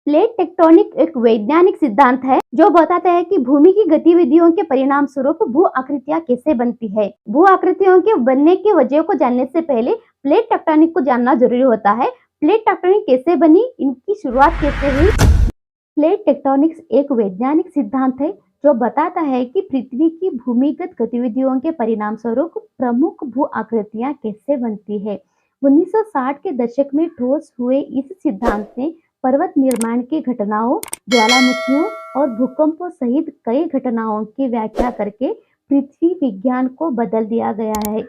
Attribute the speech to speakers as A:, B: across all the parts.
A: Plate tectonic एक वैज्ञानिक सिद्धांत है जो बताता है कि भूमि की गतिविधियों के परिणाम स्वरूप भू आकृतियां कैसे बनती है। भू आकृतियों के बनने की वजह को जानने से पहले प्लेट टेक्टोनिक को जानना जरूरी होता है। प्लेट टेक्टोनिक कैसे बनी, इनकी शुरुआत कैसे हुई। प्लेट टेक्टोनिक्स एक वैज्ञानिक सिद्धांत है जो बताता है कि पृथ्वी की भूमिगत गतिविधियों के परिणाम स्वरूप प्रमुख भू आकृतियां कैसे बनती है। 1960 के दशक में ठोस हुए इस सिद्धांत ने पर्वत निर्माण की घटनाओं, ज्वालामुखियों और भूकंपों सहित कई घटनाओं की व्याख्या करके पृथ्वी विज्ञान को बदल दिया गया है।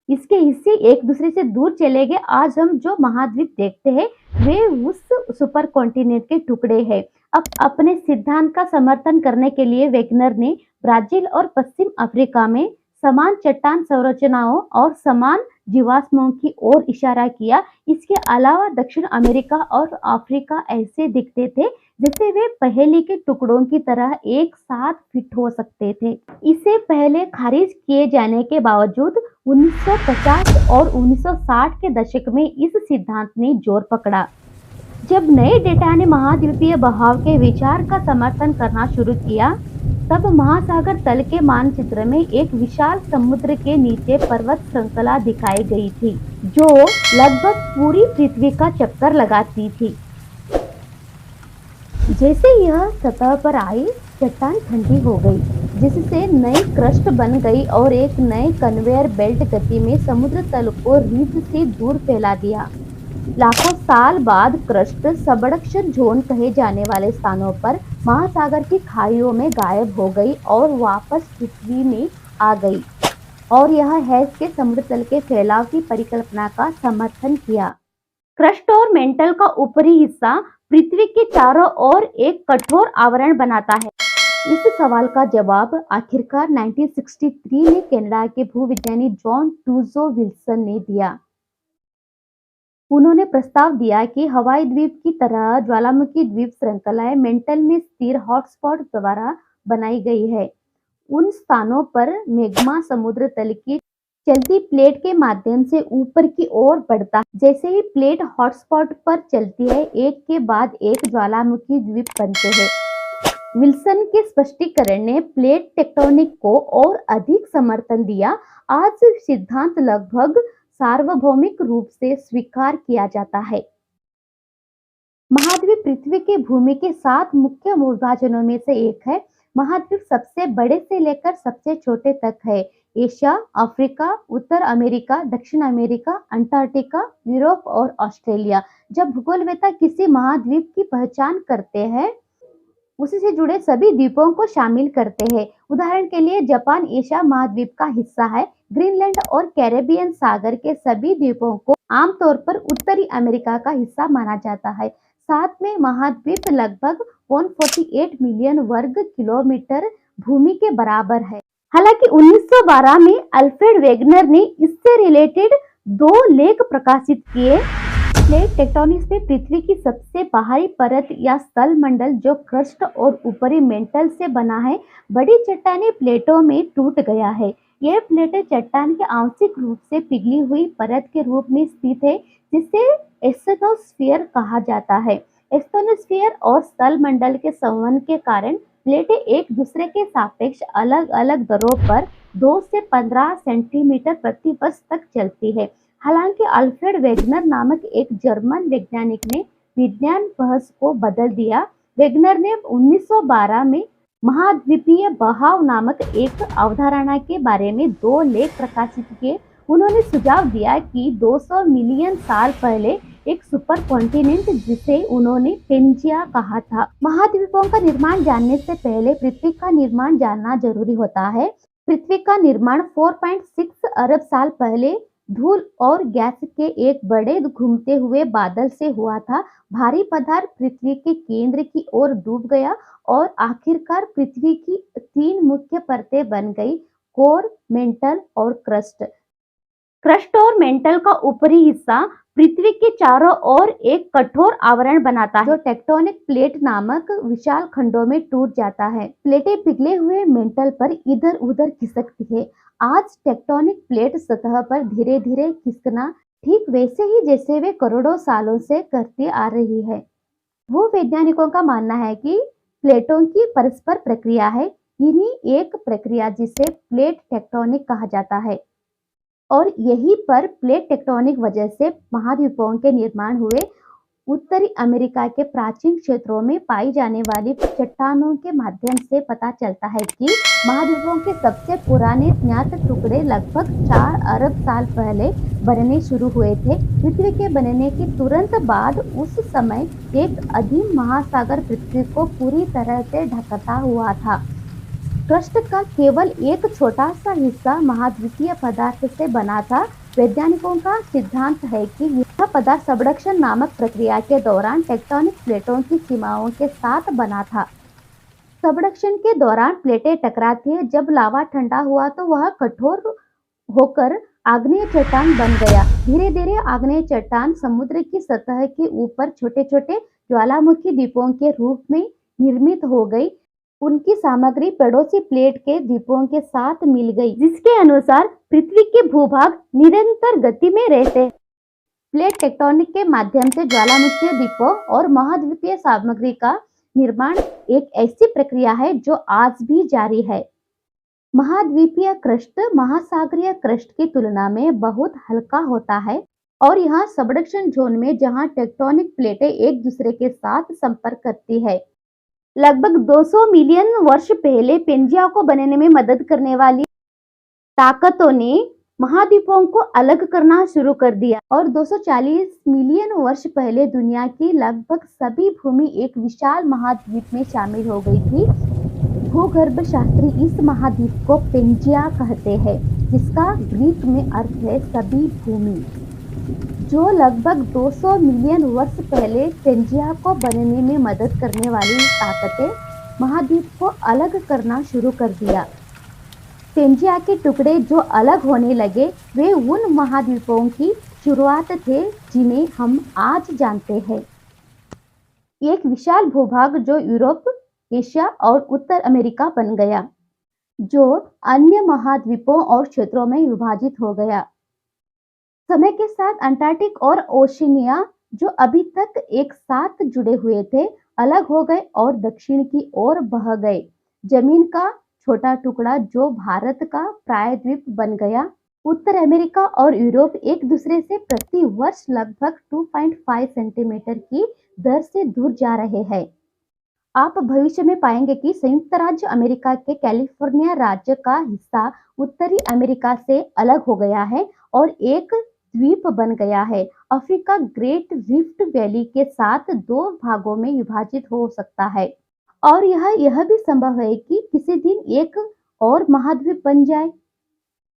A: इसके हिस्से एक दूसरे से दूर चले गए। आज हम जो महाद्वीप देखते हैं वे उस सुपर कॉन्टिनेंट के टुकड़े हैं। अब अपने सिद्धांत का समर्थन करने के लिए वेगनर ने ब्राजील और पश्चिम अफ्रीका में समान चट्टान संरचनाओं और समान जीवाश्मों की ओर इशारा किया। इसके अलावा दक्षिण अमेरिका और अफ्रीका ऐसे दिखते थे जैसे वे पहेली के टुकड़ों की तरह एक साथ फिट हो सकते थे। इसे पहले खारिज किए जाने के बावजूद 1950 और 1960 के दशक में इस सिद्धांत ने जोर पकड़ा। जब नए डेटा ने महाद्वीपीय बहाव के विचार का समर्थन करना शुरू किया, तब महासागर तल के मानचित्र में एक विशाल समुद्र के नीचे पर्वत श्रृंखला दिखाई गई थी, जो लगभग पूरी पृथ्वी का चक्कर लगाती थी। जैसे यह सतह पर आई, चट्टान ठंडी हो गई, जिससे नई क्रस्ट बन गई और एक नए कन्वेयर बेल्ट गति में समुद्र तल को रिज से दूर फैला दिया। लाखों साल बाद क्रस्ट सबडक्शन जोन कहे जाने वाले स्थानों पर महासागर की खाइयों में गायब हो गई और वापस पृथ्वी में आ गई, और यह हैश के समुद्र तल के फैलाव की परिकल्पना का समर्थन किया। क्रस्ट और मेंटल का ऊपरी हिस्सा पृथ्वी के चारों ओर एक कठोर आवरण बनाता है। इस सवाल का जवाब आखिरकार 1963 में कनाडा के भूविज्ञानी जॉन टूजो विल्सन ने दिया। उन्होंने प्रस्ताव दिया कि हवाई द्वीप की तरह ज्वालामुखी द्वीप श्रृंखलाएं मेंटल में स्थिर हॉटस्पॉट द्वारा बनाई गई है। उन स्थानों पर मैग्मा समुद्र तल की चलती प्लेट के माध्यम से ऊपर की ओर बढ़ता है। जैसे ही प्लेट हॉटस्पॉट पर चलती है, एक के बाद एक ज्वालामुखी द्वीप बनते हैं। विल्सन के स्पष्टीकरण ने प्लेट टेक्टोनिक को और अधिक समर्थन दिया। आज सिद्धांत लगभग सार्वभौमिक रूप से स्वीकार किया जाता है। महाद्वीप पृथ्वी की भूमि के 7 मुख्य विभाजनों में से एक है। महाद्वीप सबसे बड़े से लेकर सबसे छोटे तक है। एशिया, अफ्रीका, उत्तर अमेरिका, दक्षिण अमेरिका, अंटार्कटिका, यूरोप और ऑस्ट्रेलिया। जब भूगोलवेत्ता किसी महाद्वीप की पहचान करते हैं, उसी से जुड़े सभी द्वीपों को शामिल करते हैं। उदाहरण के लिए जापान एशिया महाद्वीप का हिस्सा है। ग्रीनलैंड और कैरेबियन सागर के सभी द्वीपों को आमतौर पर उत्तरी अमेरिका का हिस्सा माना जाता है। साथ में महाद्वीप लगभग 148 मिलियन वर्ग किलोमीटर भूमि के बराबर है। हालांकि 1912 में अल्फ्रेड वेगनर ने इससे रिलेटेड 2 लेख प्रकाशित किए। प्लेट टेक्टोनिक्स में पृथ्वी की सबसे बाहरी परत या स्थल मंडल, जो क्रस्ट और ऊपरी मेंटल से बना है, बड़ी चट्टानी प्लेटों में टूट गया है। यह प्लेटें चट्टान के आंशिक रूप से पिघली हुई परत के रूप में स्थित है, जिसे एस्थेनोस्फीयर कहा जाता है। एस्थेनोस्फीयर और स्थल मंडल के संवहन के कारण प्लेटें एक दूसरे के सापेक्ष अलग अलग दरों पर 2 से 15 सेंटीमीटर प्रति वर्ष तक चलती है। हालांकि अल्फ्रेड वेगनर नामक एक जर्मन वैज्ञानिक ने विज्ञान बहस को बदल दिया। वेगनर ने 1912 में महाद्वीपीय बहाव नामक एक अवधारणा के बारे में 2 लेख प्रकाशित किए। उन्होंने सुझाव दिया कि 200 मिलियन साल पहले एक सुपर कॉन्टिनेंट, जिसे उन्होंने पेंजिया कहा था। महाद्वीपों का निर्माण जानने से पहले पृथ्वी का निर्माण जानना जरूरी होता है। पृथ्वी का निर्माण 4.6 अरब साल पहले धूल और गैस के एक बड़े घूमते हुए बादल से हुआ था। भारी पदार्थ पृथ्वी के केंद्र की ओर डूब गया और आखिरकार पृथ्वी की 3 मुख्य परतें बन गई: कोर, मेंटल और क्रस्ट। क्रस्ट और मेंटल का ऊपरी हिस्सा पृथ्वी के चारों ओर एक कठोर आवरण बनाता है, जो टेक्टोनिक प्लेट नामक विशाल खंडों में टूट जाता है। प्लेटें पिघले हुए मेंटल पर इधर उधर खिसकती है। आज टेक्टोनिक प्लेट सतह पर धीरे धीरे खिसकना ठीक वैसे ही जैसे वे करोड़ों सालों से करती आ रही है। वो वैज्ञानिकों का मानना है कि प्लेटों की परस्पर प्रक्रिया है, इन्हीं एक प्रक्रिया जिसे प्लेट टेक्टोनिक कहा जाता है। और यहीं पर प्लेट टेक्टोनिक वजह से महाद्वीपों के निर्माण हुए। उत्तरी अमेरिका के प्राचीन क्षेत्रों में पाई जाने वाली चट्टानों के माध्यम से पता चलता है कि महाद्वीपों के सबसे पुराने ज्ञात टुकड़े लगभग 4 अरब साल पहले बनने शुरू हुए थे। पृथ्वी के बनने के तुरंत बाद उस समय एक अधीन महासागर पृथ्वी को पूरी तरह से ढकता हुआ था। क्रस्ट का केवल एक छोटा सा हिस्सा महाद्वीपीय पदार्थ से बना था। वैज्ञानिकों का सिद्धांत है कि यह पदार्थ सबडक्शन नामक प्रक्रिया के दौरान टेक्टोनिक प्लेटों की सीमाओं के साथ बना था। सबडक्शन के दौरान प्लेटें टकराती है। जब लावा ठंडा हुआ तो वह कठोर होकर आग्नेय चट्टान बन गया। धीरे धीरे आग्नेय चट्टान समुद्र की सतह के ऊपर छोटे छोटे ज्वालामुखी द्वीपों के रूप में निर्मित हो गई। उनकी सामग्री पड़ोसी प्लेट के द्वीपों के साथ मिल गई, जिसके अनुसार पृथ्वी के भूभाग निरंतर गति में रहते। प्लेट टेक्टोनिक के माध्यम से ज्वालामुखीय द्वीपों और महाद्वीपीय सामग्री का निर्माण एक ऐसी प्रक्रिया है जो आज भी जारी है। महाद्वीपीय क्रस्ट महासागरीय क्रस्ट की तुलना में बहुत हल्का होता है और यहाँ सबडक्शन जोन में जहाँ टेक्टोनिक प्लेटें एक दूसरे के साथ संपर्क करती है। लगभग 200 मिलियन वर्ष पहले पेंजिया को बनने में मदद करने वाली ताकतों ने महाद्वीपों को अलग करना शुरू कर दिया और 240 मिलियन वर्ष पहले दुनिया की लगभग सभी भूमि एक विशाल महाद्वीप में शामिल हो गई थी। भूगर्भ शास्त्री इस महाद्वीप को पेंजिया कहते हैं, जिसका ग्रीक में अर्थ है सभी भूमि। जो लगभग 200 मिलियन वर्ष पहले पेंजिया को बनने में मदद करने वाली ताकतें महाद्वीप को अलग करना शुरू कर दिया। पेंजिया के टुकड़े जो अलग होने लगे वे उन महाद्वीपों की शुरुआत थे जिन्हें हम आज जानते हैं। एक विशाल भूभाग जो यूरोप, एशिया और उत्तर अमेरिका बन गया, जो अन्य महाद्वीपों और क्षेत्रों में विभाजित हो गया। समय के साथ अंटार्कटिक और ओशिनिया जो अभी तक एक साथ जुड़े हुए थे अलग हो गए और दक्षिण की ओर बह गए। जमीन का छोटा टुकड़ा जो भारत का प्रायद्वीप बन गया। उत्तर अमेरिका और यूरोप एक दूसरे से प्रति वर्ष लगभग 2.5 सेंटीमीटर की दर से दूर जा रहे हैं। आप भविष्य में पाएंगे कि संयुक्त राज्य अमेरिका के कैलिफोर्निया राज्य का हिस्सा उत्तरी अमेरिका से अलग हो गया है और एक द्वीप बन गया है। अफ्रीका ग्रेट रिफ्ट वैली के साथ 2 भागों में विभाजित हो सकता है और यह भी संभव है कि किसी दिन एक और महाद्वीप बन जाए।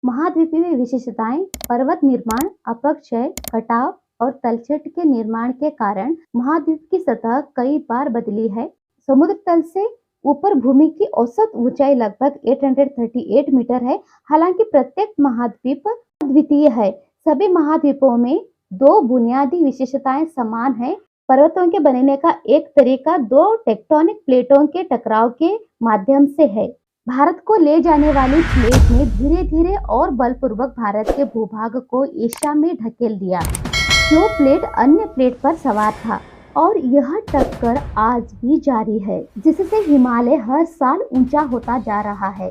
A: महाद्वीपीय विशेषताएं, पर्वत निर्माण, अपक्षय, कटाव और तलछट के निर्माण के कारण महाद्वीप की सतह कई बार बदली है। समुद्र तल से ऊपर भूमि की औसत ऊंचाई लगभग 838 मीटर है। हालांकि प्रत्येक महाद्वीप अद्वितीय है। सभी महाद्वीपों में 2 बुनियादी विशेषताएं समान हैं। पर्वतों के बनने का एक तरीका 2 टेक्टोनिक प्लेटों के टकराव के माध्यम से है। भारत को ले जाने वाली प्लेट ने धीरे धीरे और बलपूर्वक भारत के भूभाग को एशिया में ढकेल दिया। जो प्लेट अन्य प्लेट पर सवार था और यह टक्कर आज भी जारी है, जिससे हिमालय हर साल ऊंचा होता जा रहा है।